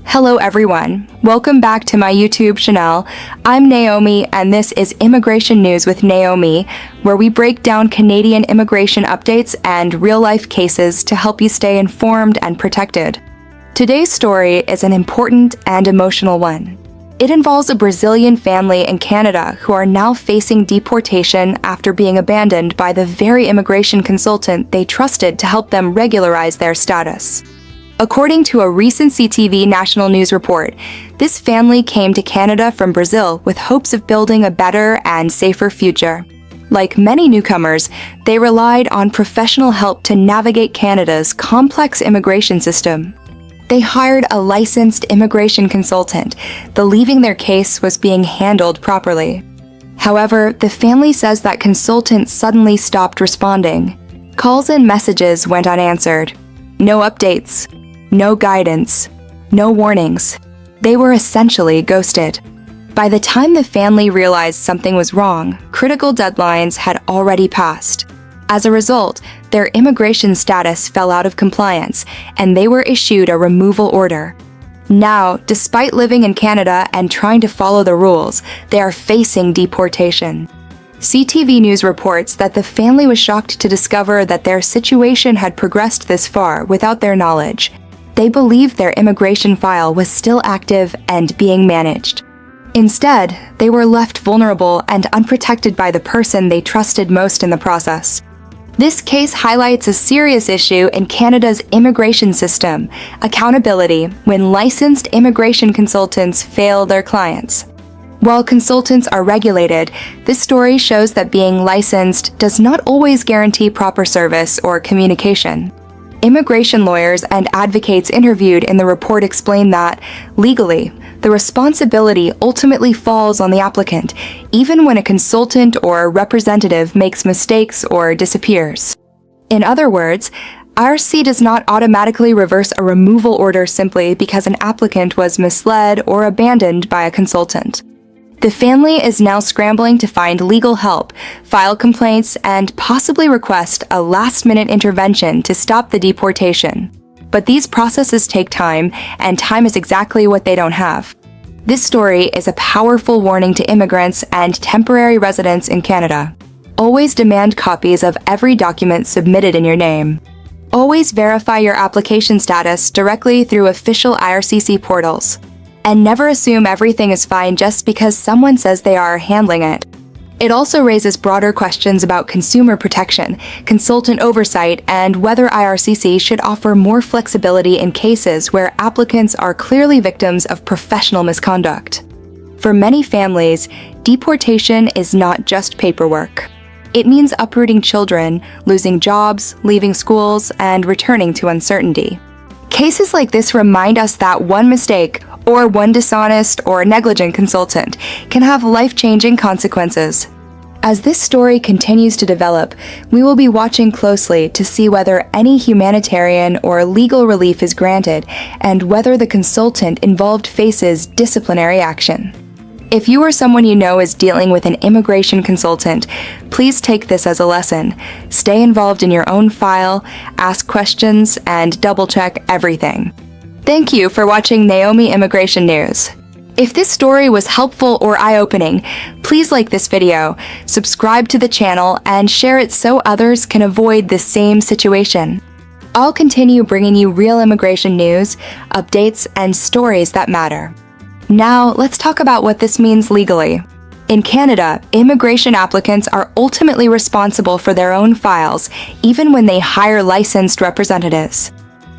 Hello everyone, welcome back to my YouTube channel. I'm Naomi and this is Immigration News with Naomi, where we break down Canadian immigration updates and real-life cases to help you stay informed and protected. Today's story is an important and emotional one. It involves a Brazilian family in Canada who are now facing deportation after being abandoned by the very immigration consultant they trusted to help them regularize their status. According to a recent CTV national news report, this family came to Canada from Brazil with hopes of building a better and safer future. Like many newcomers, they relied on professional help to navigate Canada's complex immigration system. They hired a licensed immigration consultant, believing their case was being handled properly. However, the family says that consultant suddenly stopped responding. Calls and messages went unanswered. No updates. No guidance, no warnings. They were essentially ghosted. By the time the family realized something was wrong, critical deadlines had already passed. As a result, their immigration status fell out of compliance, and they were issued a removal order. Now, despite living in Canada and trying to follow the rules, they are facing deportation. CTV News reports that the family was shocked to discover that their situation had progressed this far without their knowledge. They believed their immigration file was still active and being managed. Instead, they were left vulnerable and unprotected by the person they trusted most in the process. This case highlights a serious issue in Canada's immigration system: accountability when licensed immigration consultants fail their clients. While consultants are regulated, this story shows that being licensed does not always guarantee proper service or communication. Immigration lawyers and advocates interviewed in the report explain that, legally, the responsibility ultimately falls on the applicant, even when a consultant or representative makes mistakes or disappears. In other words, IRC does not automatically reverse a removal order simply because an applicant was misled or abandoned by a consultant. The family is now scrambling to find legal help, file complaints, and possibly request a last-minute intervention to stop the deportation. But these processes take time, and time is exactly what they don't have. This story is a powerful warning to immigrants and temporary residents in Canada. Always demand copies of every document submitted in your name. Always verify your application status directly through official IRCC portals. And never assume everything is fine just because someone says they are handling it. It also raises broader questions about consumer protection, consultant oversight, and whether IRCC should offer more flexibility in cases where applicants are clearly victims of professional misconduct. For many families, deportation is not just paperwork. It means uprooting children, losing jobs, leaving schools, and returning to uncertainty. Cases like this remind us that one mistake, or one dishonest or negligent consultant, can have life-changing consequences. As this story continues to develop, we will be watching closely to see whether any humanitarian or legal relief is granted and whether the consultant involved faces disciplinary action. If you or someone you know is dealing with an immigration consultant, please take this as a lesson. Stay involved in your own file, ask questions, and double-check everything. Thank you for watching Naomi Immigration News. If this story was helpful or eye-opening, please like this video, subscribe to the channel, and share it so others can avoid the same situation. I'll continue bringing you real immigration news, updates, and stories that matter. Now, let's talk about what this means legally. In Canada, immigration applicants are ultimately responsible for their own files, even when they hire licensed representatives.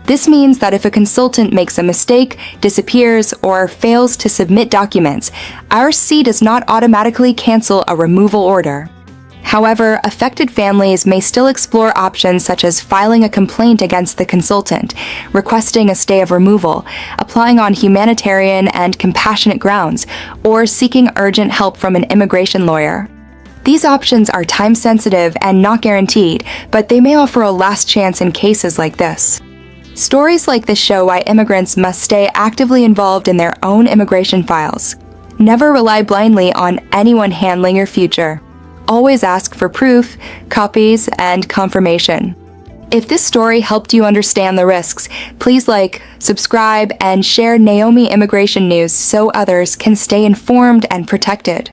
This means that if a consultant makes a mistake, disappears, or fails to submit documents, IRC does not automatically cancel a removal order. However, affected families may still explore options such as filing a complaint against the consultant, requesting a stay of removal, applying on humanitarian and compassionate grounds, or seeking urgent help from an immigration lawyer. These options are time-sensitive and not guaranteed, but they may offer a last chance in cases like this. Stories like this show why immigrants must stay actively involved in their own immigration files. Never rely blindly on anyone handling your future. always ask for proof, copies, and confirmation. If this story helped you understand the risks, please like, subscribe, and share Naomi immigration news so others can stay informed and protected.